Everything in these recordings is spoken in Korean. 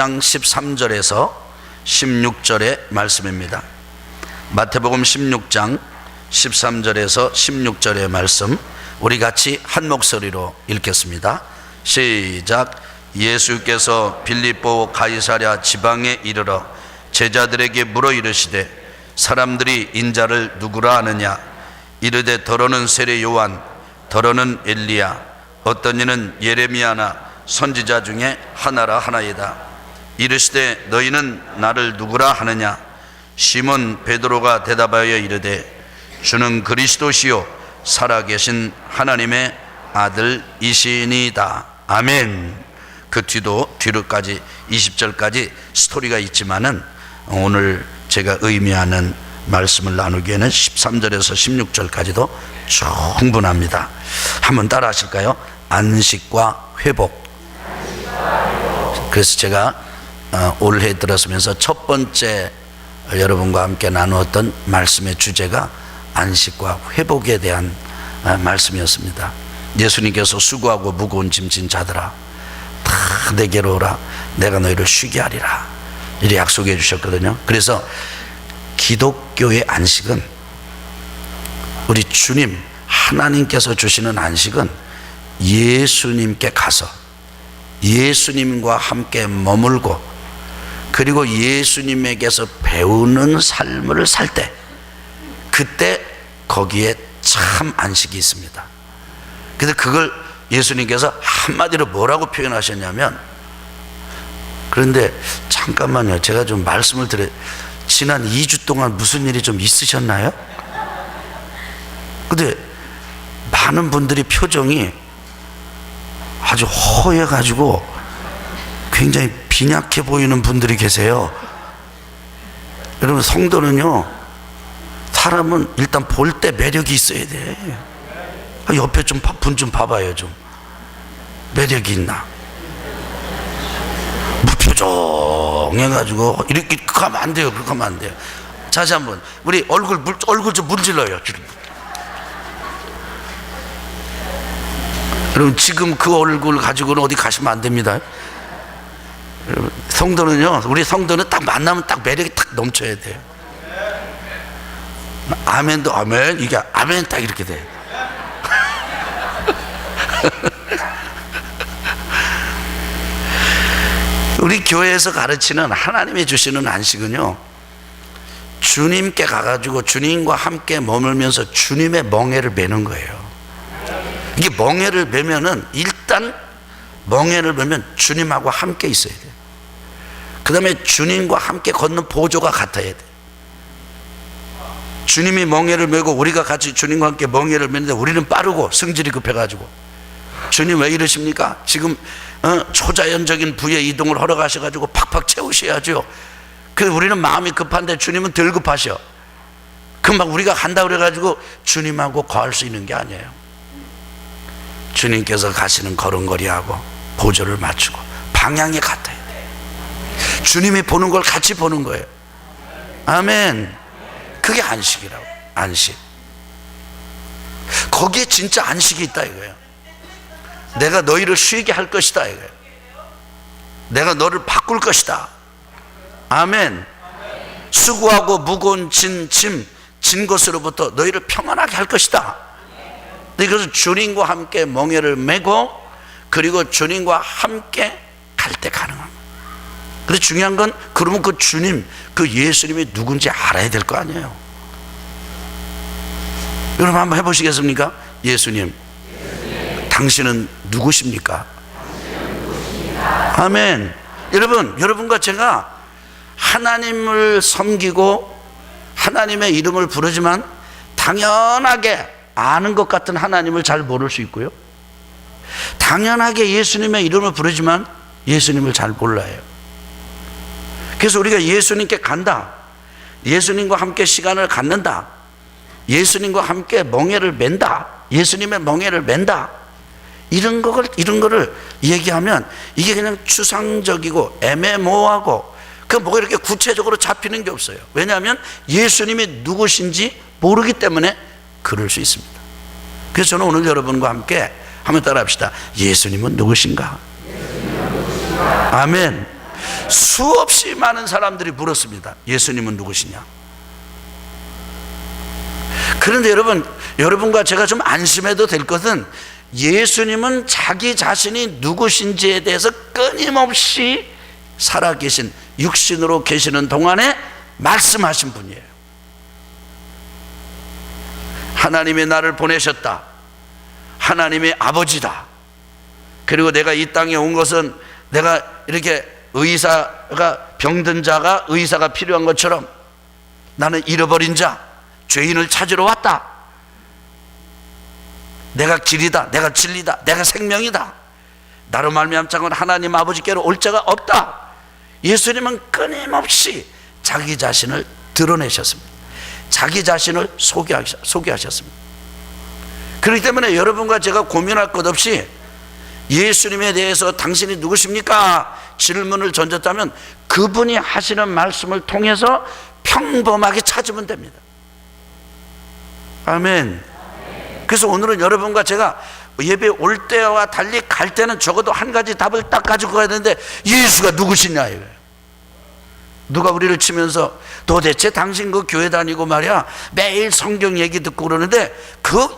16장 13절에서 16절의 말씀입니다. 마태복음 16장 13절에서 16절의 말씀, 우리 같이 한 목소리로 읽겠습니다. 시작. 예수께서 빌립보 가이사랴 지방에 이르러 제자들에게 물어 이르시되 사람들이 인자를 누구라 하느냐? 이르되 더러는 세례 요한, 더러는 엘리야, 어떤 이는 예레미야나 선지자 중에 하나라 하나이다. 이르시되 너희는 나를 누구라 하느냐? 시몬 베드로가 대답하여 이르되 주는 그리스도시요 살아계신 하나님의 아들이시니이다. 아멘. 그 뒤로까지 20절까지 스토리가 있지만은 오늘 제가 의미하는 말씀을 나누기에는 13절에서 16절까지도 충분합니다. 한번 따라 하실까요? 안식과 회복. 그래서 제가 올해 들었으면서 첫 번째 여러분과 함께 나누었던 말씀의 주제가 안식과 회복에 대한 말씀이었습니다. 예수님께서 수고하고 무거운 짐진 자들아 다 내게로 오라, 내가 너희를 쉬게 하리라, 이렇게 약속해 주셨거든요. 그래서 기독교의 안식은, 우리 주님 하나님께서 주시는 안식은 예수님께 가서 예수님과 함께 머물고 그리고 예수님에게서 배우는 삶을 살 때, 그때 거기에 참 안식이 있습니다. 그래서 그걸 예수님께서 한마디로 뭐라고 표현하셨냐면, 그런데 잠깐만요, 제가 좀 말씀을 드려요. 지난 2주 동안 무슨 일이 좀 있으셨나요? 근데 많은 분들이 표정이 아주 허해가지고 굉장히 빈약해 보이는 분들이 계세요. 여러분, 성도는요, 사람은 일단 볼 때 매력이 있어야 돼. 옆에 좀 분 좀 봐봐요. 좀 매력이 있나? 무표정해가지고 이렇게 가면 안 돼요. 그렇게 하면 안 돼요. 다시 한번, 우리 얼굴 좀 문질러요. 여러분, 지금 그 얼굴 가지고는 어디 가시면 안 됩니다. 여러분, 성도는요, 우리 성도는 딱 만나면 딱 매력이 딱 넘쳐야 돼요. 아멘도 아멘, 이게 아멘 딱 이렇게 돼. 우리 교회에서 가르치는 하나님이 주시는 안식은요, 주님께 가가지고 주님과 함께 머물면서 주님의 멍에를 매는 거예요. 이게 멍에를 매면은, 일단 멍에를 매면 주님하고 함께 있어야 돼요. 그 다음에 주님과 함께 걷는 보조가 같아야 돼. 주님이 멍에를 메고 우리가 같이 주님과 함께 멍에를 메는데 우리는 빠르고 성질이 급해가지고, 주님 왜 이러십니까? 지금 초자연적인 부의 이동을 허락하셔가지고 팍팍 채우셔야죠. 그래서 우리는 마음이 급한데 주님은 덜 급하셔. 금방 우리가 간다 그래가지고 주님하고 거할 수 있는 게 아니에요. 주님께서 가시는 걸음걸이하고 보조를 맞추고 방향이 같아야 돼. 주님이 보는 걸 같이 보는 거예요. 아멘. 그게 안식이라고. 안식. 거기에 진짜 안식이 있다 이거예요. 내가 너희를 쉬게 할 것이다 이거예요. 내가 너를 바꿀 것이다. 아멘. 수고하고 무거운 진 것으로부터 너희를 평안하게 할 것이다. 그래서 주님과 함께 멍에를 메고 그리고 주님과 함께 갈 때 가능한 거예요. 그런데 중요한 건, 그러면 그 주님, 그 예수님이 누군지 알아야 될 거 아니에요. 여러분 한번 해보시겠습니까? 예수님, 당신은 누구십니까? 아멘. 여러분과 제가 하나님을 섬기고 하나님의 이름을 부르지만 당연하게 아는 것 같은 하나님을 잘 모를 수 있고요, 당연하게 예수님의 이름을 부르지만 예수님을 잘 몰라요. 그래서 우리가 예수님께 간다, 예수님과 함께 시간을 갖는다, 예수님과 함께 멍에를 맨다, 예수님의 멍에를 맨다, 이런 거를 얘기하면 이게 그냥 추상적이고 애매모호하고 그 뭐가 이렇게 구체적으로 잡히는 게 없어요. 왜냐하면 예수님이 누구신지 모르기 때문에 그럴 수 있습니다. 그래서 저는 오늘 여러분과 함께 한번 따라 합시다. 예수님은 누구신가? 아멘. 수없이 많은 사람들이 물었습니다. 예수님은 누구시냐? 그런데 여러분과 제가 좀 안심해도 될 것은 예수님은 자기 자신이 누구신지에 대해서 끊임없이 살아계신, 육신으로 계시는 동안에 말씀하신 분이에요. 하나님이 나를 보내셨다. 하나님의 아버지다. 그리고 내가 이 땅에 온 것은 내가 이렇게 병든 자가 의사가 필요한 것처럼 나는 잃어버린 자, 죄인을 찾으러 왔다. 내가 길이다, 내가 진리다, 내가 생명이다. 나로 말미암자고는 하나님 아버지께로 올 자가 없다. 예수님은 끊임없이 자기 자신을 드러내셨습니다. 자기 자신을 소개하셨습니다. 그렇기 때문에 여러분과 제가 고민할 것 없이 예수님에 대해서 당신이 누구십니까? 질문을 던졌다면 그분이 하시는 말씀을 통해서 평범하게 찾으면 됩니다. 아멘. 그래서 오늘은 여러분과 제가 예배 올 때와 달리 갈 때는 적어도 한 가지 답을 딱 가지고 가야 되는데, 예수가 누구시냐 이거예요. 누가 우리를 치면서 도대체 당신 그 교회 다니고 말이야 매일 성경 얘기 듣고 그러는데 그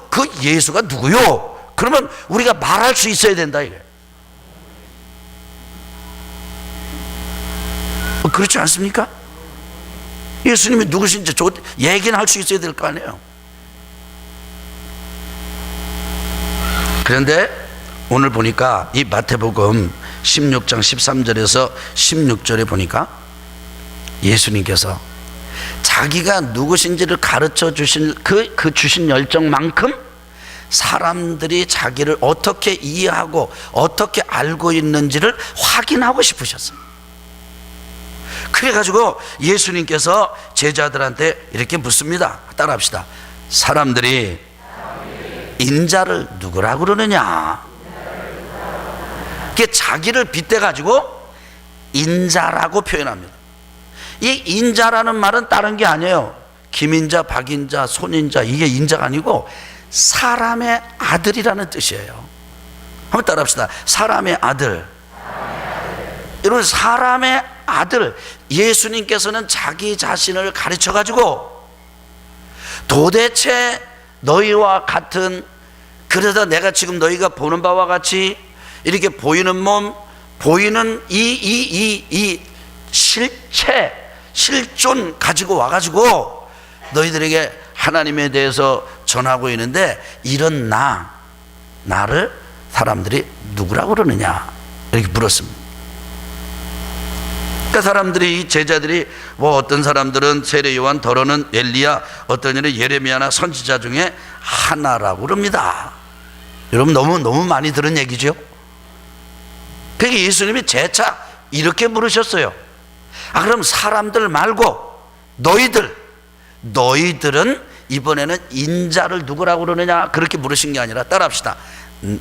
예수가 누구요? 그러면 우리가 말할 수 있어야 된다 이거예요. 그렇지 않습니까? 예수님이 누구신지 얘기는 할 수 있어야 될 거 아니에요. 그런데 오늘 보니까 이 마태복음 16장 13절에서 16절에 보니까 예수님께서 자기가 누구신지를 가르쳐 주신 그 주신 열정만큼 사람들이 자기를 어떻게 이해하고 어떻게 알고 있는지를 확인하고 싶으셨어요. 그래가지고 예수님께서 제자들한테 이렇게 묻습니다. 따라합시다. 사람들이 인자를 누구라고 그러느냐? 이게 자기를 빗대가지고 인자라고 표현합니다. 이 인자라는 말은 다른 게 아니에요. 김인자, 박인자, 손인자, 이게 인자가 아니고 사람의 아들이라는 뜻이에요. 한번 따라합시다. 사람의 아들. 여러분, 사람의 아들, 예수님께서는 자기 자신을 가르쳐 가지고 도대체 너희와 같은, 그래서 내가 지금 너희가 보는 바와 같이 이렇게 보이는 몸, 보이는 이 실체, 실존 가지고 와가지고 너희들에게 하나님에 대해서 전하고 있는데, 이런 나를 사람들이 누구라고 그러느냐 이렇게 물었습니다. 그러니까 사람들이, 제자들이 어떤 사람들은 세례 요한, 더러는 엘리야, 어떤 이는 예레미야나 선지자 중에 하나라고 그럽니다. 여러분 너무 많이 들은 얘기죠. 그러니까 예수님이 재차 이렇게 물으셨어요. 그럼 사람들 말고 너희들은 이번에는 인자를 누구라고 그러느냐 그렇게 물으신 게 아니라, 따라합시다.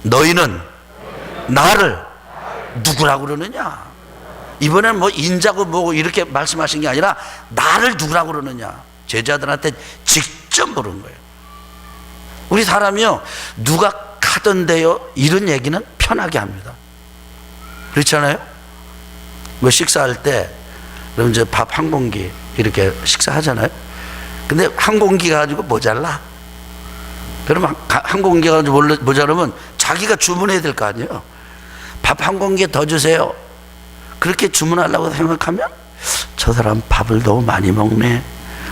너희는 나를 누구라고 그러느냐. 이번에는 뭐 인자고 뭐고 이렇게 말씀하신 게 아니라 나를 누구라고 그러느냐. 제자들한테 직접 물은 거예요. 우리 사람이요, 누가 카던데요 이런 얘기는 편하게 합니다. 그렇지 않아요? 뭐 식사할 때 그럼 이제 밥 한 공기 이렇게 식사하잖아요. 근데 한 공기 가지고 모자라. 그러면 한 공기 가지고 모자라면 자기가 주문해야 될 거 아니에요. 밥 한 공기 더 주세요. 그렇게 주문하려고 생각하면 저 사람 밥을 너무 많이 먹네,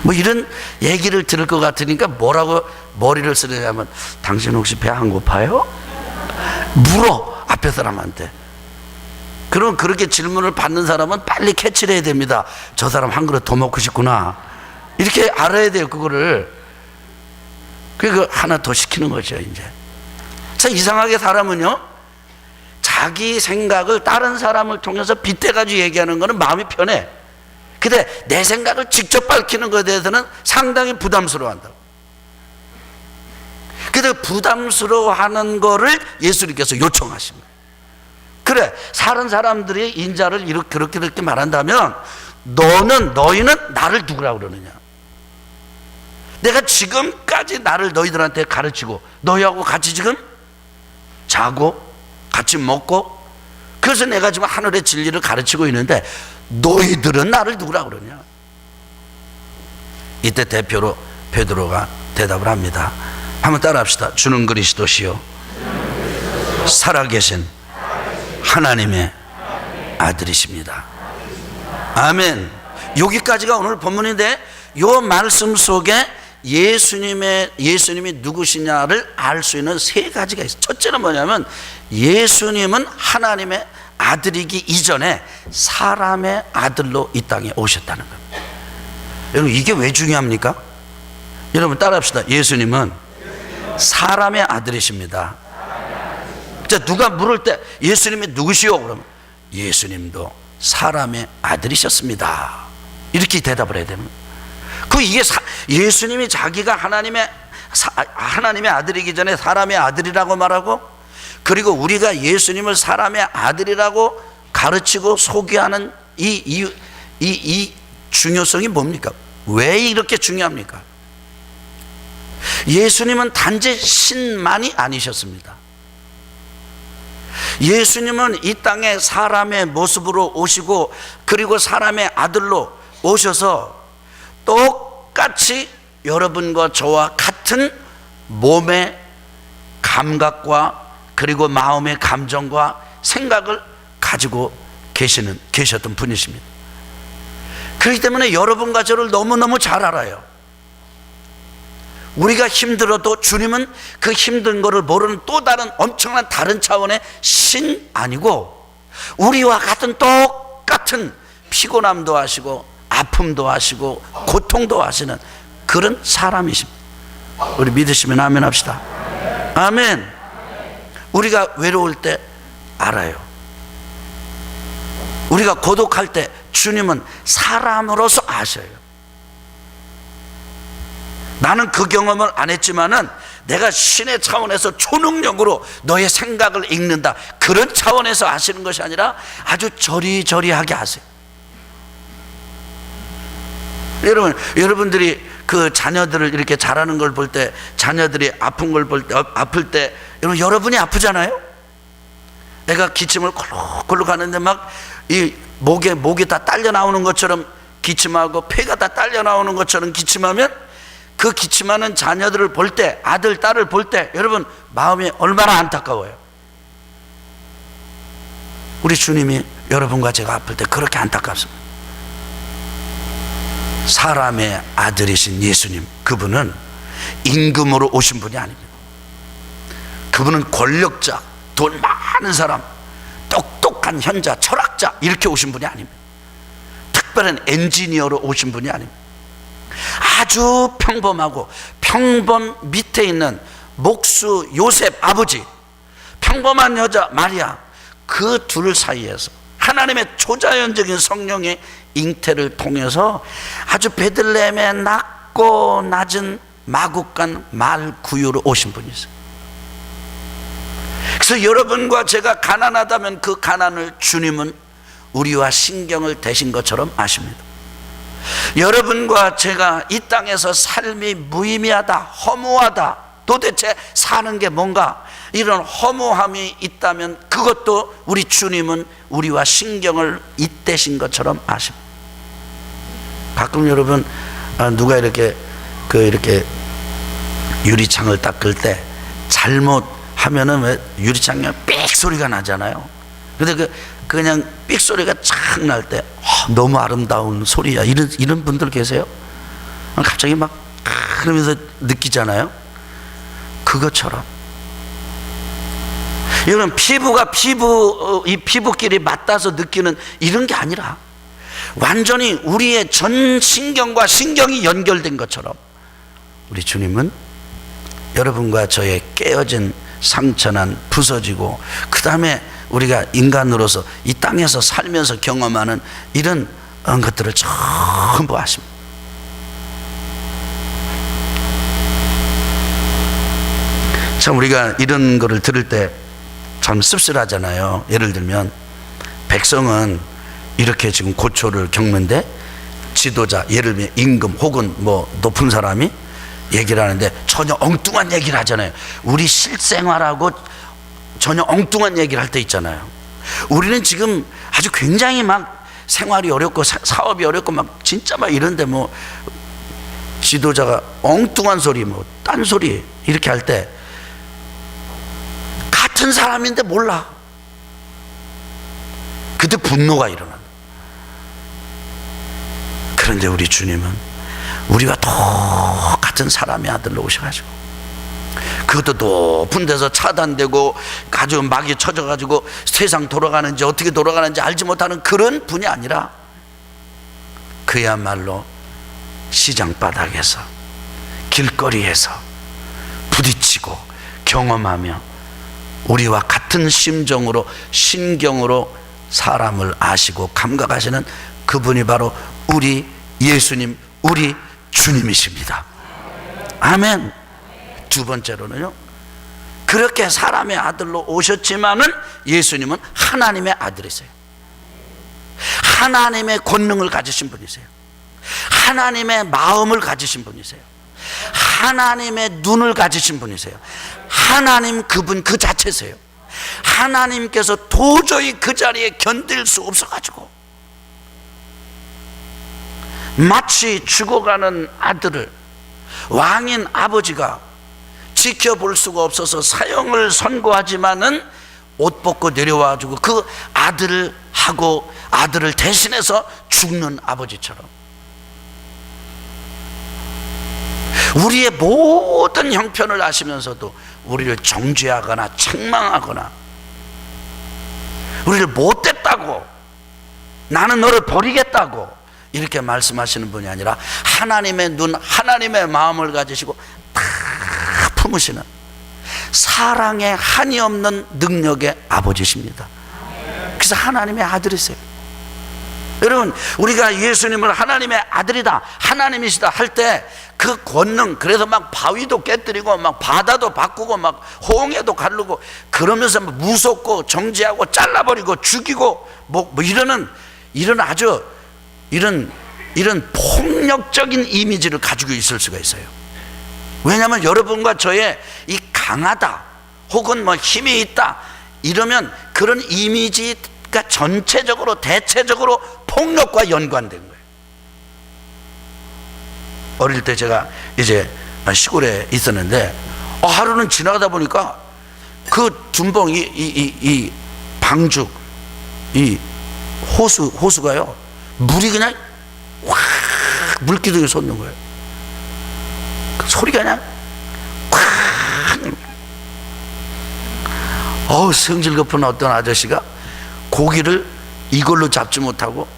뭐 이런 얘기를 들을 것 같으니까 뭐라고 머리를 쓰느냐면, 당신 혹시 배 안 고파요? 물어, 앞에 사람한테. 그럼 그렇게 질문을 받는 사람은 빨리 캐치를 해야 됩니다. 저 사람 한 그릇 더 먹고 싶구나, 이렇게 알아야 돼요. 그거를. 그리고 하나 더 시키는 거죠. 이제 참 이상하게 사람은요, 자기 생각을 다른 사람을 통해서 빗대가지고 얘기하는 거는 마음이 편해. 근데 내 생각을 직접 밝히는 것에 대해서는 상당히 부담스러워한다고. 근데 부담스러워하는 거를 예수님께서 요청하신 거예요. 그래, 다른 사람들이 인자를 그렇게 말한다면 너희는 나를 누구라고 그러느냐. 내가 지금까지 나를 너희들한테 가르치고 너희하고 같이 지금 자고 같이 먹고 그래서 내가 지금 하늘의 진리를 가르치고 있는데 너희들은 나를 누구라 그러냐? 이때 대표로 베드로가 대답을 합니다. 한번 따라합시다. 주는 그리스도시요 살아계신 하나님의 아들이십니다. 아멘. 여기까지가 오늘 본문인데 이 말씀 속에 예수님이 누구시냐를 알 수 있는 세 가지가 있어요. 첫째는 뭐냐면 예수님은 하나님의 아들이기 이전에 사람의 아들로 이 땅에 오셨다는 겁니다. 여러분 이게 왜 중요합니까? 여러분 따라합시다. 예수님은 사람의 아들이십니다. 자, 누가 물을 때 예수님이 누구시오? 그러면 예수님도 사람의 아들이셨습니다. 이렇게 대답을 해야 됩니다. 이게 예수님이 자기가 하나님의 아들이기 전에 사람의 아들이라고 말하고, 그리고 우리가 예수님을 사람의 아들이라고 가르치고 소개하는 이 중요성이 뭡니까? 왜 이렇게 중요합니까? 예수님은 단지 신만이 아니셨습니다. 예수님은 이 땅에 사람의 모습으로 오시고, 그리고 사람의 아들로 오셔서 똑같이 여러분과 저와 같은 몸의 감각과 그리고 마음의 감정과 생각을 가지고 계셨던 분이십니다. 그렇기 때문에 여러분과 저를 너무너무 잘 알아요. 우리가 힘들어도 주님은 그 힘든 거를 모르는 또 다른 엄청난 다른 차원의 신 아니고, 우리와 같은 똑같은 피곤함도 하시고 아픔도 하시고 고통도 하시는 그런 사람이십니다. 우리 믿으시면 아멘 합시다. 아멘. 우리가 외로울 때 알아요. 우리가 고독할 때 주님은 사람으로서 아셔요. 나는 그 경험을 안 했지만은 내가 신의 차원에서 초능력으로 너의 생각을 읽는다, 그런 차원에서 아시는 것이 아니라 아주 저리저리하게 아세요. 여러분들이 그 자녀들을 이렇게 자라는 걸 볼 때, 자녀들이 아픈 걸 볼 때, 아플 때 여러분이 아프잖아요. 내가 기침을 콜록콜록 하는데 막 이 목이 다 딸려 나오는 것처럼 기침하고 폐가 다 딸려 나오는 것처럼 기침하면, 그 기침하는 자녀들을 볼 때, 아들 딸을 볼 때 여러분 마음이 얼마나 안타까워요. 우리 주님이 여러분과 제가 아플 때 그렇게 안타깝습니다. 사람의 아들이신 예수님, 그분은 임금으로 오신 분이 아닙니다. 그분은 권력자, 돈 많은 사람, 똑똑한 현자, 철학자 이렇게 오신 분이 아닙니다. 특별한 엔지니어로 오신 분이 아닙니다. 아주 평범하고 평범 밑에 있는 목수 요셉 아버지, 평범한 여자 마리아, 그 둘 사이에서 하나님의 초자연적인 성령의 잉태를 통해서 아주 베들레헴의 낮고 낮은 마국간 말구유로 오신 분이세요. 그래서 여러분과 제가 가난하다면 그 가난을 주님은 우리와 신경을 대신 것처럼 아십니다. 여러분과 제가 이 땅에서 삶이 무의미하다, 허무하다, 도대체 사는 게 뭔가, 이런 허무함이 있다면 그것도 우리 주님은 우리와 신경을 잇대신 것처럼 아십니다. 가끔 여러분 누가 이렇게 유리창을 닦을 때 잘못하면은 왜 유리창에 삑 소리가 나잖아요. 근데 그냥 삑 소리가 착 날 때 너무 아름다운 소리야, 이런 분들 계세요? 갑자기 막 그러면서 느끼잖아요. 그것처럼 여러분 이 피부끼리 맞닿아서 느끼는 이런 게 아니라 완전히 우리의 전 신경과 신경이 연결된 것처럼 우리 주님은 여러분과 저의 깨어진 상처난 부서지고, 그 다음에 우리가 인간으로서 이 땅에서 살면서 경험하는 이런 것들을 전부 아십니다. 참 우리가 이런 거를 들을 때 참 씁쓸하잖아요. 예를 들면 백성은 이렇게 지금 고초를 겪는데 지도자, 예를 들면 임금 혹은 뭐 높은 사람이 얘기를 하는데 전혀 엉뚱한 얘기를 하잖아요. 우리 실생활하고 전혀 엉뚱한 얘기를 할 때 있잖아요. 우리는 지금 아주 굉장히 막 생활이 어렵고 사업이 어렵고 막 진짜 막 이런데 뭐 지도자가 엉뚱한 소리 뭐 딴소리 이렇게 할 때 같은 사람인데 몰라. 그때 분노가 일어난다. 그런데 우리 주님은 우리가 똑같은 사람의 아들로 오셔가지고, 그것도 높은 데서 차단되고 아주 막이 쳐져가지고 세상 돌아가는지 어떻게 돌아가는지 알지 못하는 그런 분이 아니라, 그야말로 시장 바닥에서 길거리에서 부딪히고 경험하며 우리와 같은 심정으로 신경으로 사람을 아시고 감각하시는 그분이 바로 우리 예수님, 우리 주님이십니다. 아멘. 두 번째로는요, 그렇게 사람의 아들로 오셨지만은 예수님은 하나님의 아들이세요. 하나님의 권능을 가지신 분이세요. 하나님의 마음을 가지신 분이세요. 하나님의 눈을 가지신 분이세요. 하나님 그분 그 자체세요. 하나님께서 도저히 그 자리에 견딜 수 없어가지고 마치 죽어가는 아들을 왕인 아버지가 지켜볼 수가 없어서 사형을 선고하지만은 옷 벗고 내려와가지고 그 아들을 하고 아들을 대신해서 죽는 아버지처럼, 우리의 모든 형편을 아시면서도 우리를 정죄하거나 책망하거나 우리를 못됐다고, 나는 너를 버리겠다고 이렇게 말씀하시는 분이 아니라 하나님의 눈, 하나님의 마음을 가지시고 다 품으시는 사랑에 한이 없는 능력의 아버지십니다. 그래서 하나님의 아들이세요. 여러분, 우리가 예수님을 하나님의 아들이다, 하나님이시다 할 때 그 권능, 그래서 막 바위도 깨뜨리고 막 바다도 바꾸고 막 홍해도 가르고 그러면서 무섭고 정죄하고 잘라버리고 죽이고 뭐 이런 아주 이런 폭력적인 이미지를 가지고 있을 수가 있어요. 왜냐하면 여러분과 저의 이 강하다 혹은 뭐 힘이 있다 이러면 그런 이미지가 전체적으로 대체적으로 폭력과 연관된 거예요. 어릴 때 제가 이제 시골에 있었는데 하루는 지나가다 보니까 그 둔봉 이 방죽 이 호수가요, 물이 그냥 확 물기둥에 솟는 거예요. 그 소리가 그냥 확. 성질 급한 어떤 아저씨가 고기를 이걸로 잡지 못하고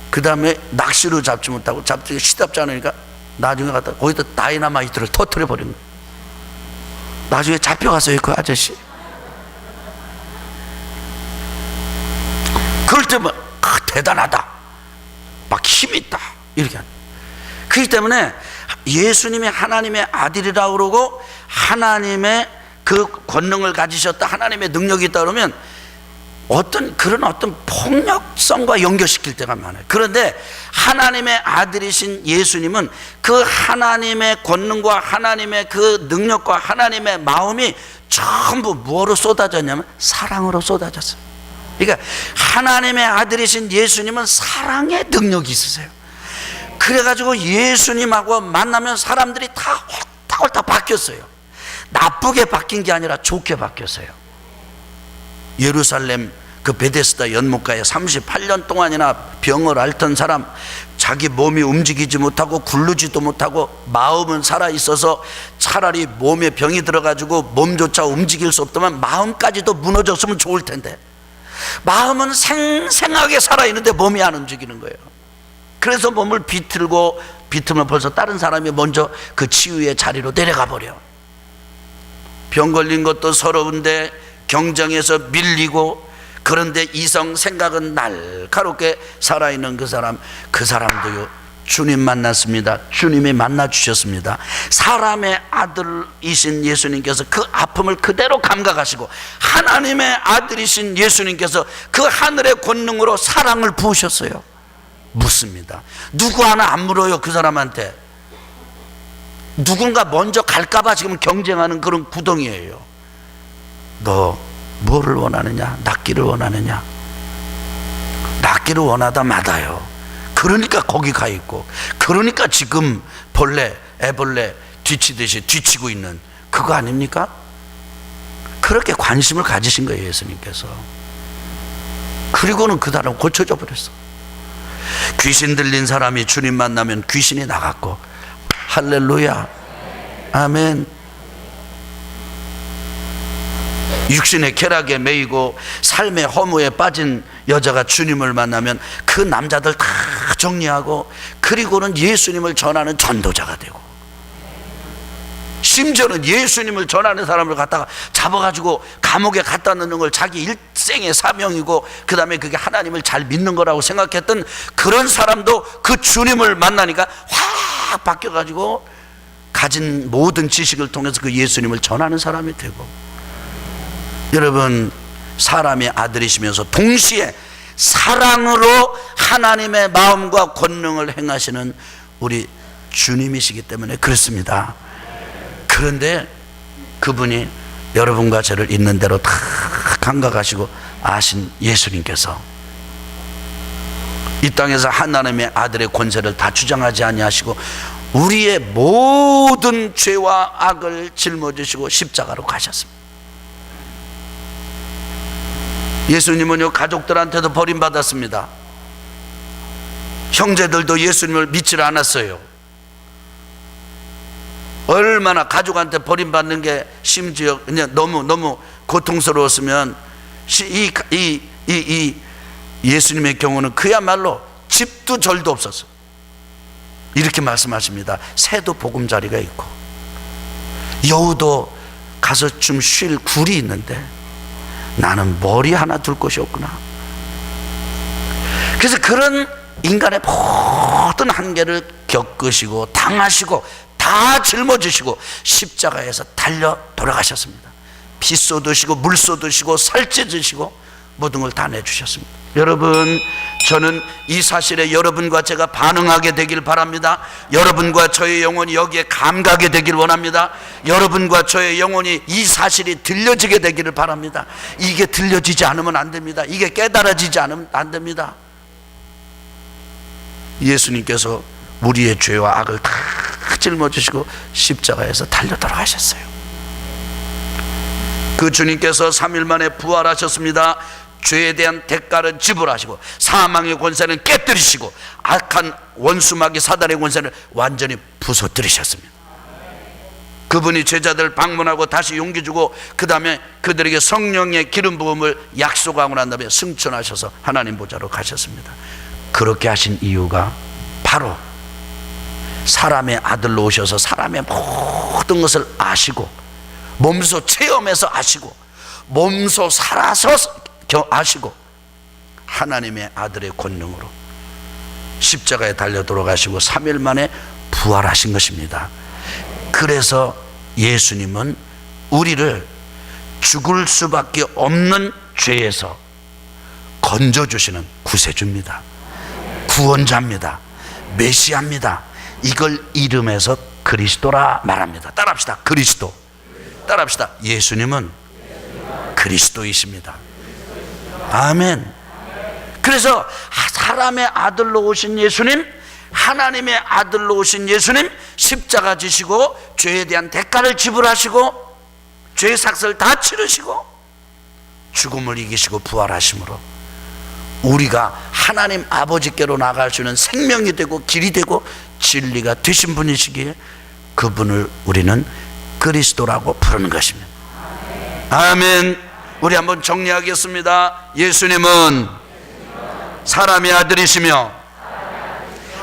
그 다음에 낚시로 잡지 못하고 잡지 시답지 않으니까 나중에 갔다 거기다 다이너마이트를 터뜨려 버린 거예요. 나중에 잡혀갔어요, 그 아저씨. 그럴 때 막 대단하다, 막 힘이 있다 이렇게 하는. 그렇기 때문에 예수님이 하나님의 아들이라 그러고 하나님의 그 권능을 가지셨다, 하나님의 능력이 있다 그러면 어떤 폭력성과 연결시킬 때가 많아요. 그런데 하나님의 아들이신 예수님은 그 하나님의 권능과 하나님의 그 능력과 하나님의 마음이 전부 무엇으로 쏟아졌냐면 사랑으로 쏟아졌어요. 그러니까 하나님의 아들이신 예수님은 사랑의 능력이 있으세요. 그래가지고 예수님하고 만나면 사람들이 다 홀딱 바뀌었어요. 나쁘게 바뀐 게 아니라 좋게 바뀌었어요. 예루살렘 그 베데스다 연못가에 38년 동안이나 병을 앓던 사람, 자기 몸이 움직이지 못하고 굴르지도 못하고 마음은 살아있어서 차라리 몸에 병이 들어가지고 몸조차 움직일 수 없다면 마음까지도 무너졌으면 좋을 텐데 마음은 생생하게 살아있는데 몸이 안 움직이는 거예요. 그래서 몸을 비틀면 벌써 다른 사람이 먼저 그 치유의 자리로 내려가 버려. 병 걸린 것도 서러운데 경쟁에서 밀리고, 그런데 이성 생각은 날카롭게 살아있는 그 사람도요 주님 만났습니다. 주님이 만나 주셨습니다. 사람의 아들이신 예수님께서 그 아픔을 그대로 감각하시고 하나님의 아들이신 예수님께서 그 하늘의 권능으로 사랑을 부으셨어요. 묻습니다. 누구 하나 안 물어요. 그 사람한테 누군가 먼저 갈까봐 지금 경쟁하는 그런 구덩이에요. 너 뭐를 원하느냐? 낫기를 원하느냐? 낫기를 원하다 마다요. 그러니까 거기 가 있고, 그러니까 지금 벌레, 애벌레 뒤치듯이 뒤치고 있는 그거 아닙니까? 그렇게 관심을 가지신 거예요, 예수님께서. 그리고는 그 사람 고쳐져 버렸어. 귀신 들린 사람이 주님 만나면 귀신이 나갔고, 할렐루야, 아멘. 육신의 쾌락에 매이고 삶의 허무에 빠진 여자가 주님을 만나면 그 남자들 다 정리하고, 그리고는 예수님을 전하는 전도자가 되고, 심지어는 예수님을 전하는 사람을 갖다가 잡아가지고 감옥에 갖다 넣는 걸 자기 일생의 사명이고, 그 다음에 그게 하나님을 잘 믿는 거라고 생각했던 그런 사람도 그 주님을 만나니까 확 바뀌어가지고 가진 모든 지식을 통해서 그 예수님을 전하는 사람이 되고. 여러분, 사람의 아들이시면서 동시에 사랑으로 하나님의 마음과 권능을 행하시는 우리 주님이시기 때문에 그렇습니다. 그런데 그분이 여러분과 저를 있는 대로 다 감각하시고 아신 예수님께서 이 땅에서 하나님의 아들의 권세를 다 주장하지 아니하시고 우리의 모든 죄와 악을 짊어지시고 십자가로 가셨습니다. 예수님은요, 가족들한테도 버림받았습니다. 형제들도 예수님을 믿지 않았어요. 얼마나 가족한테 버림받는 게 심지어 그냥 너무 고통스러웠으면, 이 예수님의 경우는 그야말로 집도 절도 없었어요. 이렇게 말씀하십니다. 새도 보금자리가 있고 여우도 가서 좀 쉴 굴이 있는데 나는 머리 하나 둘 곳이 없구나. 그래서 그런 인간의 모든 한계를 겪으시고 당하시고 다 짊어지시고 십자가에서 달려 돌아가셨습니다. 피 쏟으시고 물 쏟으시고 살찌 드시고 모든 걸 다 내주셨습니다. 여러분, 저는 이 사실에 여러분과 제가 반응하게 되길 바랍니다. 여러분과 저의 영혼이 여기에 감각이 되길 원합니다. 여러분과 저의 영혼이 이 사실이 들려지게 되기를 바랍니다. 이게 들려지지 않으면 안 됩니다. 이게 깨달아지지 않으면 안 됩니다. 예수님께서 우리의 죄와 악을 다 짊어지시고 십자가에서 달려 돌아가셨어요. 그 주님께서 3일 만에 부활하셨습니다. 죄에 대한 대가를 지불하시고 사망의 권세는 깨뜨리시고 악한 원수마귀 사단의 권세를 완전히 부서뜨리셨습니다. 그분이 제자들 방문하고 다시 용기 주고 그 다음에 그들에게 성령의 기름 부음을 약속하고 난 다음에 승천하셔서 하나님 보좌로 가셨습니다. 그렇게 하신 이유가 바로 사람의 아들로 오셔서 사람의 모든 것을 아시고 몸소 체험해서 아시고 몸소 살아서 아시고 하나님의 아들의 권능으로 십자가에 달려 돌아가시고 3일 만에 부활하신 것입니다. 그래서 예수님은 우리를 죽을 수밖에 없는 죄에서 건져주시는 구세주입니다. 구원자입니다. 메시아입니다. 이걸 이름에서 그리스도라 말합니다. 따라합시다. 그리스도. 따라합시다. 예수님은 그리스도이십니다. 아멘. 그래서 사람의 아들로 오신 예수님, 하나님의 아들로 오신 예수님, 십자가 지시고 죄에 대한 대가를 지불하시고 죄의 삭슬을 다 치르시고 죽음을 이기시고 부활하심으로 우리가 하나님 아버지께로 나갈 수 있는 생명이 되고 길이 되고 진리가 되신 분이시기에 그분을 우리는 그리스도라고 부르는 것입니다. 아멘. 우리 한번 정리하겠습니다. 예수님은 사람의 아들이시며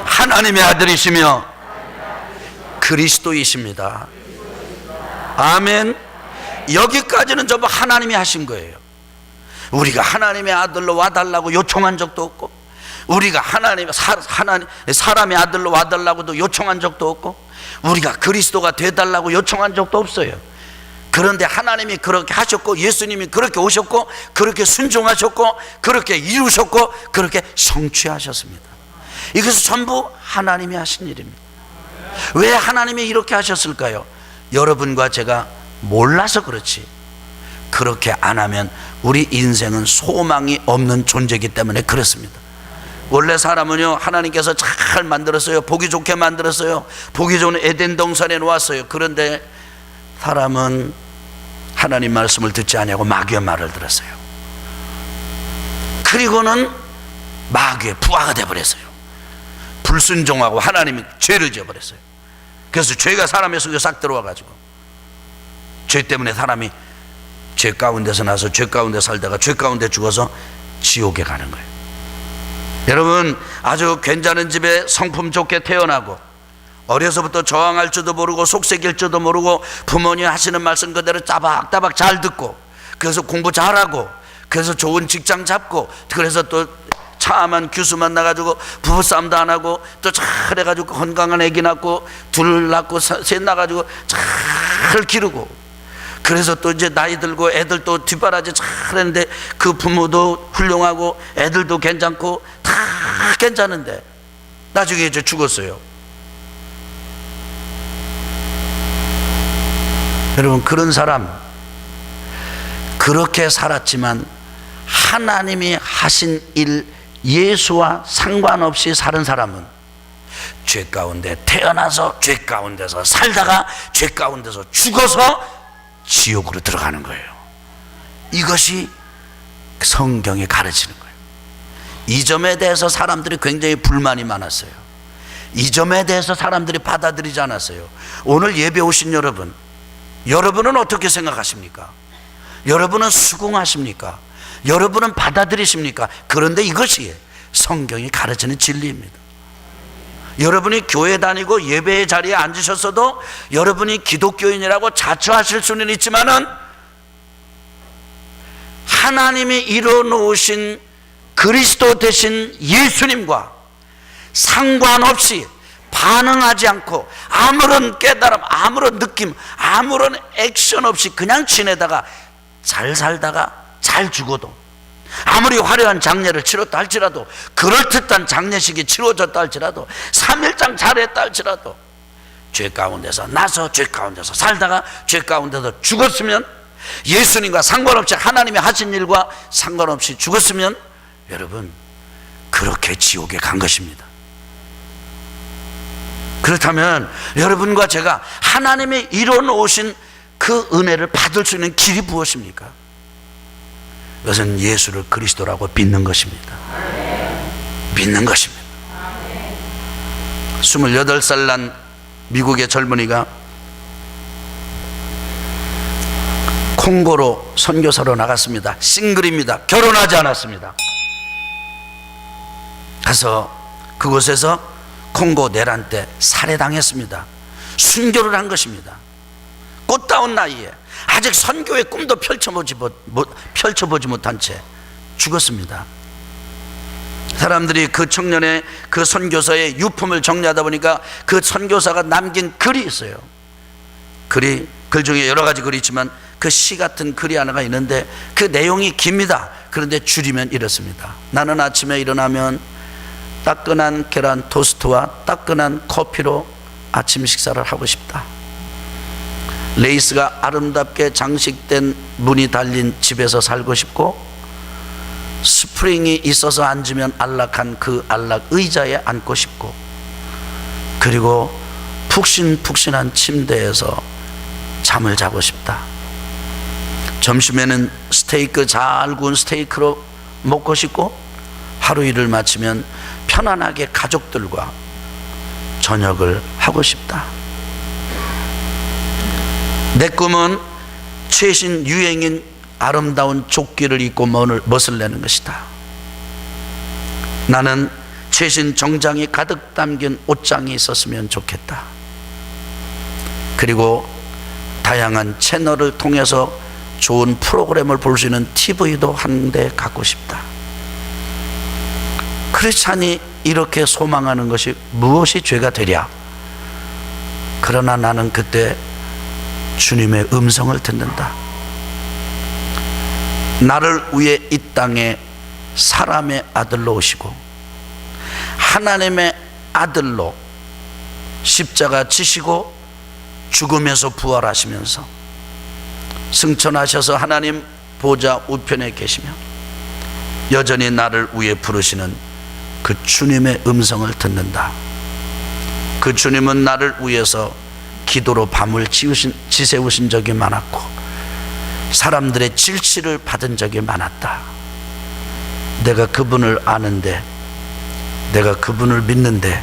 하나님의 아들이시며 그리스도이십니다. 아멘. 여기까지는 전부 하나님이 하신 거예요. 우리가 하나님의 아들로 와달라고 요청한 적도 없고, 우리가 사람의 아들로 와달라고도 요청한 적도 없고, 우리가 그리스도가 되달라고 요청한 적도 없어요. 그런데 하나님이 그렇게 하셨고, 예수님이 그렇게 오셨고, 그렇게 순종하셨고, 그렇게 이루셨고, 그렇게 성취하셨습니다. 이것은 전부 하나님이 하신 일입니다. 왜 하나님이 이렇게 하셨을까요? 여러분과 제가 몰라서 그렇지, 그렇게 안 하면 우리 인생은 소망이 없는 존재이기 때문에 그렇습니다. 원래 사람은요, 하나님께서 잘 만들었어요. 보기 좋게 만들었어요. 보기 좋은 에덴 동산에 놓았어요. 그런데 사람은 하나님 말씀을 듣지 아니하고 마귀의 말을 들었어요. 그리고는 마귀의 부하가 되어버렸어요. 불순종하고 하나님이 죄를 지어버렸어요. 그래서 죄가 사람의 속에 싹 들어와가지고 죄 때문에 사람이 죄 가운데서 나서 죄 가운데 살다가 죄 가운데 죽어서 지옥에 가는 거예요. 여러분, 아주 괜찮은 집에 성품 좋게 태어나고 어려서부터 저항할 줄도 모르고 속색일 줄도 모르고 부모님 하시는 말씀 그대로 따박따박 잘 듣고 그래서 공부 잘하고 그래서 좋은 직장 잡고 그래서 또 참한 교수 만나가지고 부부싸움도 안 하고 또 잘해가지고 건강한 애기 낳고 둘 낳고 셋 낳아가지고 잘 기르고 그래서 또 이제 나이 들고 애들 또 뒷바라지 잘했는데 그 부모도 훌륭하고 애들도 괜찮고 다 괜찮은데 나중에 이제 죽었어요. 여러분, 그런 사람 그렇게 살았지만 하나님이 하신 일 예수와 상관없이 사는 사람은 죄 가운데 태어나서 죄 가운데서 살다가 죄 가운데서 죽어서 지옥으로 들어가는 거예요. 이것이 성경이 가르치는 거예요. 이 점에 대해서 사람들이 굉장히 불만이 많았어요. 이 점에 대해서 사람들이 받아들이지 않았어요. 오늘 예배 오신 여러분, 여러분은 어떻게 생각하십니까? 여러분은 수긍하십니까? 여러분은 받아들이십니까? 그런데 이것이 성경이 가르치는 진리입니다. 여러분이 교회 다니고 예배의 자리에 앉으셨어도 여러분이 기독교인이라고 자처하실 수는 있지만은 하나님이 이뤄놓으신 그리스도 되신 예수님과 상관없이 반응하지 않고 아무런 깨달음, 아무런 느낌, 아무런 액션 없이 그냥 지내다가 잘 살다가 잘 죽어도 아무리 화려한 장례를 치렀다 할지라도 그럴듯한 장례식이 치러졌다 할지라도 3일장 잘했다 할지라도 죄 가운데서 나서 죄 가운데서 살다가 죄 가운데서 죽었으면 예수님과 상관없이 하나님이 하신 일과 상관없이 죽었으면 여러분 그렇게 지옥에 간 것입니다. 그렇다면 여러분과 제가 하나님이 이뤄놓으신 그 은혜를 받을 수 있는 길이 무엇입니까? 그것은 예수를 그리스도라고 믿는 것입니다. 믿는 것입니다. 28살 난 미국의 젊은이가 콩고로 선교사로 나갔습니다. 싱글입니다. 결혼하지 않았습니다. 가서 그곳에서 콩고 내란 때 살해당했습니다. 순교를 한 것입니다. 꽃다운 나이에 아직 선교의 꿈도 펼쳐보지 못한 채 죽었습니다. 사람들이 그 청년의 그 선교사의 유품을 정리하다 보니까 그 선교사가 남긴 글이 있어요. 글 중에 여러 가지 글이 있지만 그 시 같은 글이 하나가 있는데 그 내용이 깁니다. 그런데 줄이면 이렇습니다. 나는 아침에 일어나면 따끈한 계란 토스트와 따끈한 커피로 아침 식사를 하고 싶다. 레이스가 아름답게 장식된 문이 달린 집에서 살고 싶고 스프링이 있어서 앉으면 안락한 그 안락 의자에 앉고 싶고 그리고 푹신푹신한 침대에서 잠을 자고 싶다. 점심에는 스테이크 잘 구운 스테이크로 먹고 싶고 하루 일을 마치면 편안하게 가족들과 저녁을 하고 싶다. 내 꿈은 최신 유행인 아름다운 조끼를 입고 멋을 내는 것이다. 나는 최신 정장이 가득 담긴 옷장이 있었으면 좋겠다. 그리고 다양한 채널을 통해서 좋은 프로그램을 볼 수 있는 TV도 한 대 갖고 싶다. 크리스찬이 이렇게 소망하는 것이 무엇이 죄가 되랴? 그러나 나는 그때 주님의 음성을 듣는다. 나를 위해 이 땅에 사람의 아들로 오시고 하나님의 아들로 십자가 지시고 죽음에서 부활하시면서 승천하셔서 하나님 보좌 우편에 계시며 여전히 나를 위해 부르시는 그 주님의 음성을 듣는다. 그 주님은 나를 위해서 기도로 밤을 지새우신 적이 많았고 사람들의 질시를 받은 적이 많았다. 내가 그분을 아는데, 내가 그분을 믿는데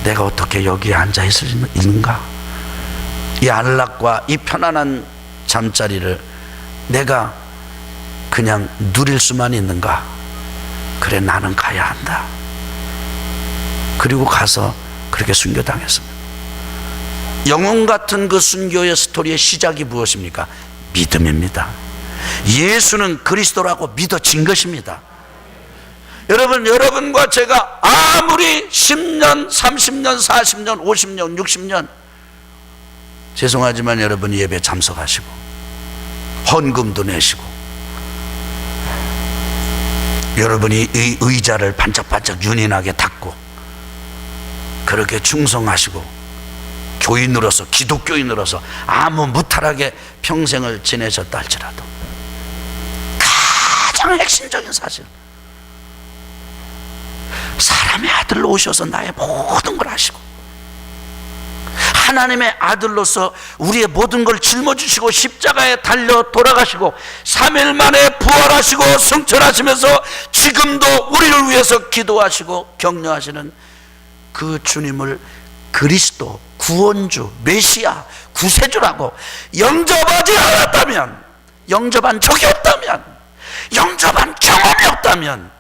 내가 어떻게 여기에 앉아 있는가? 이 안락과 이 편안한 잠자리를 내가 그냥 누릴 수만 있는가? 그래, 나는 가야 한다. 그리고 가서 그렇게 순교당했습니다. 영웅 같은 그 순교의 스토리의 시작이 무엇입니까? 믿음입니다. 예수는 그리스도라고 믿어진 것입니다. 여러분, 여러분과 제가 아무리 10년, 30년, 40년, 50년, 60년 죄송하지만 여러분이 예배 참석하시고 헌금도 내시고 여러분이 이 의자를 반짝반짝 윤인하게 닦고 그렇게 충성하시고 교인으로서, 기독교인으로서 아무 무탈하게 평생을 지내셨다 할지라도 가장 핵심적인 사실, 사람의 아들로 오셔서 나의 모든 걸 하시고 하나님의 아들로서 우리의 모든 걸 짊어지시고 십자가에 달려 돌아가시고 3일 만에 부활하시고 승천하시면서 지금도 우리를 위해서 기도하시고 격려하시는 그 주님을 그리스도, 구원주, 메시아, 구세주라고 영접하지 않았다면, 영접한 적이 없다면, 영접한 경험이 없다면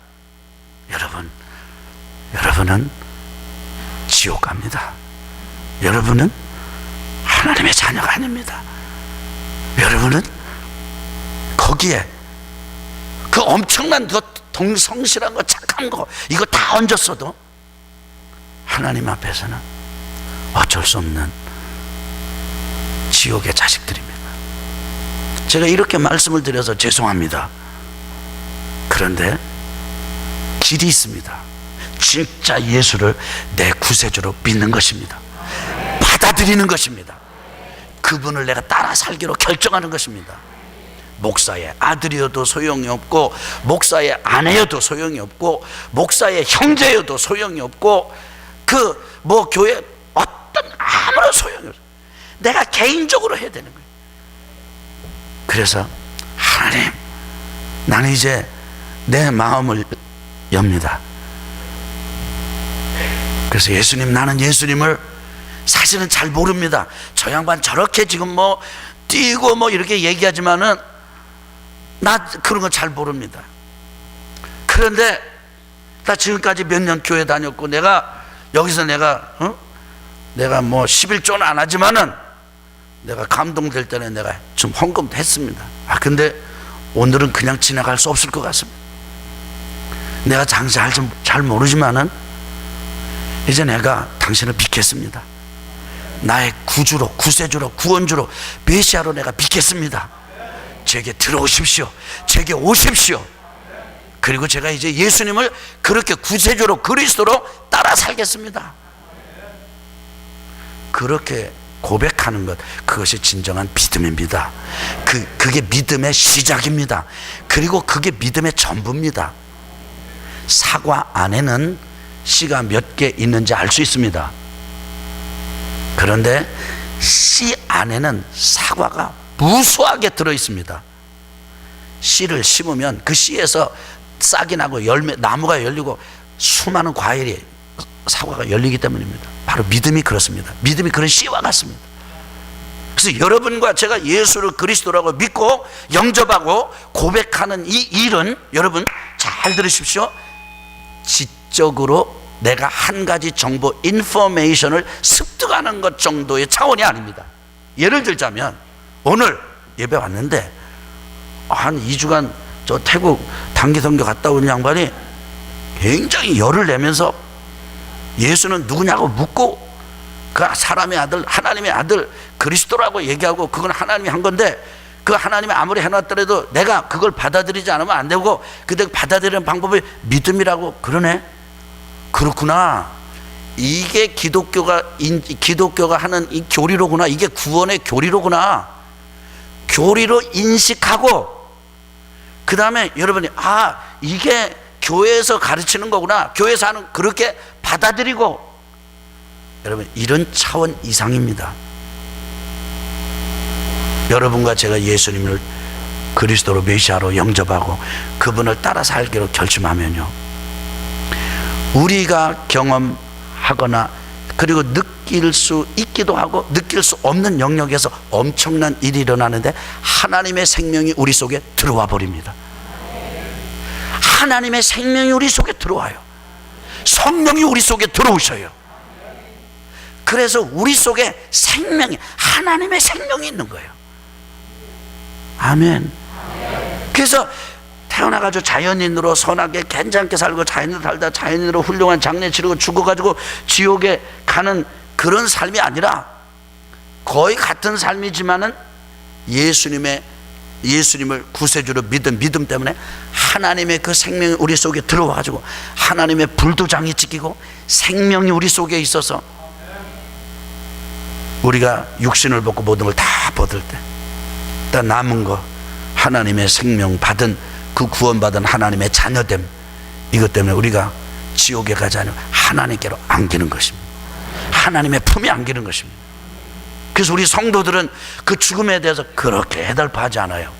여러분은 지옥 갑니다. 여러분은 하나님의 자녀가 아닙니다. 여러분은 거기에 그 엄청난 그 성실한 거, 착한 거, 이거 다 얹었어도 하나님 앞에서는 어쩔 수 없는 지옥의 자식들입니다. 제가 이렇게 말씀을 드려서 죄송합니다. 그런데 길이 있습니다. 진짜 예수를 내 구세주로 믿는 것입니다. 받아들이는 것입니다. 그분을 내가 따라 살기로 결정하는 것입니다. 목사의 아들이어도 소용이 없고, 목사의 아내여도 소용이 없고, 목사의 형제여도 소용이 없고, 교회 어떤 아무런 소용이 없어요. 내가 개인적으로 해야 되는 거예요. 그래서 하나님, 나는 이제 내 마음을 엽니다. 그래서 예수님, 나는 예수님을 사실은 잘 모릅니다. 저 양반 저렇게 지금 뛰고 이렇게 얘기하지만은 나 그런 거 잘 모릅니다. 그런데 나 지금까지 몇 년 교회 다녔고 내가 여기서 내가 11조는 안 하지만은 내가 감동될 때는 내가 좀 헌금도 했습니다. 근데 오늘은 그냥 지나갈 수 없을 것 같습니다. 내가 장사 잘 모르지만은 이제 내가 당신을 믿겠습니다. 나의 구주로, 구세주로, 구원주로, 메시아로 내가 믿겠습니다. 제게 들어오십시오. 제게 오십시오. 그리고 제가 이제 예수님을 그렇게 구세주로, 그리스도로 따라 살겠습니다. 그렇게 고백하는 것, 그것이 진정한 믿음입니다. 그게 믿음의 시작입니다. 그리고 그게 믿음의 전부입니다. 사과 안에는 씨가 몇 개 있는지 알 수 있습니다. 그런데 씨 안에는 사과가 무수하게 들어 있습니다. 씨를 심으면 그 씨에서 싹이 나고 나무가 열리고 수많은 과일이, 사과가 열리기 때문입니다. 바로 믿음이 그렇습니다. 믿음이 그런 씨와 같습니다. 그래서 여러분과 제가 예수를 그리스도라고 믿고 영접하고 고백하는 이 일은, 여러분 잘 들으십시오, 지적으로 내가 한 가지 정보, 인포메이션을 습득하는 것 정도의 차원이 아닙니다. 예를 들자면 오늘 예배 왔는데 한 2주간 저 태국 단기 선교 갔다 온 양반이 굉장히 열을 내면서 예수는 누구냐고 묻고, 그 사람의 아들, 하나님의 아들, 그리스도라고 얘기하고 그건 하나님이 한 건데, 그 하나님이 아무리 해놨더라도 내가 그걸 받아들이지 않으면 안 되고, 그때 받아들이는 방법이 믿음이라고 그러네. 그렇구나. 이게 기독교가 하는 이 교리로구나. 이게 구원의 교리로구나. 교리로 인식하고, 그 다음에 여러분이 이게 교회에서 가르치는 거구나, 교회에서 하는, 그렇게 받아들이고, 여러분 이런 차원 이상입니다. 여러분과 제가 예수님을 그리스도로 메시아로 영접하고 그분을 따라 살기로 결심하면요, 우리가 경험하거나 그리고 느낄 수 있기도 하고 느낄 수 없는 영역에서 엄청난 일이 일어나는데 하나님의 생명이 우리 속에 들어와 버립니다. 하나님의 생명이 우리 속에 들어와요. 성령이 우리 속에 들어오셔요. 그래서 우리 속에 생명이, 하나님의 생명이 있는 거예요. 아멘. 그래서 태어나가지고 자연인으로 선하게 괜찮게 살고 자연인으로 살다 자연인으로 훌륭한 장례 치르고 죽어가지고 지옥에 가는 그런 삶이 아니라 거의 같은 삶이지만은 예수님을 구세주로 믿은 믿음 때문에 하나님의 그 생명이 우리 속에 들어와가지고 하나님의 불도장이 찍히고 생명이 우리 속에 있어서 우리가 육신을 벗고 모든 걸 다 벗을 때 딱 남은 거 하나님의 생명 받은 그 구원받은 하나님의 자녀됨, 이것 때문에 우리가 지옥에 가지 않으면 하나님께로 안기는 것입니다. 하나님의 품에 안기는 것입니다. 그래서 우리 성도들은 그 죽음에 대해서 그렇게 해달파하지 않아요.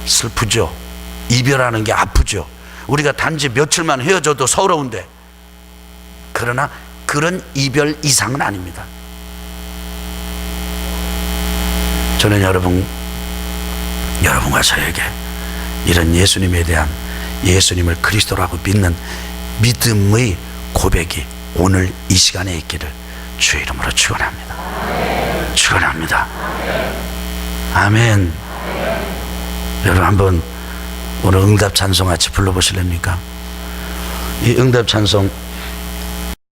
슬프죠. 이별하는 게 아프죠. 우리가 단지 며칠만 헤어져도 서러운데, 그러나 그런 이별 이상은 아닙니다. 저는 여러분과 저에게 이런 예수님에 대한, 예수님을 그리스도라고 믿는 믿음의 고백이 오늘 이 시간에 있기를 주의 이름으로 축원합니다. 축원합니다. 아멘. 여러분 한번 오늘 응답 찬송 같이 불러보실랍니까? 이 응답 찬송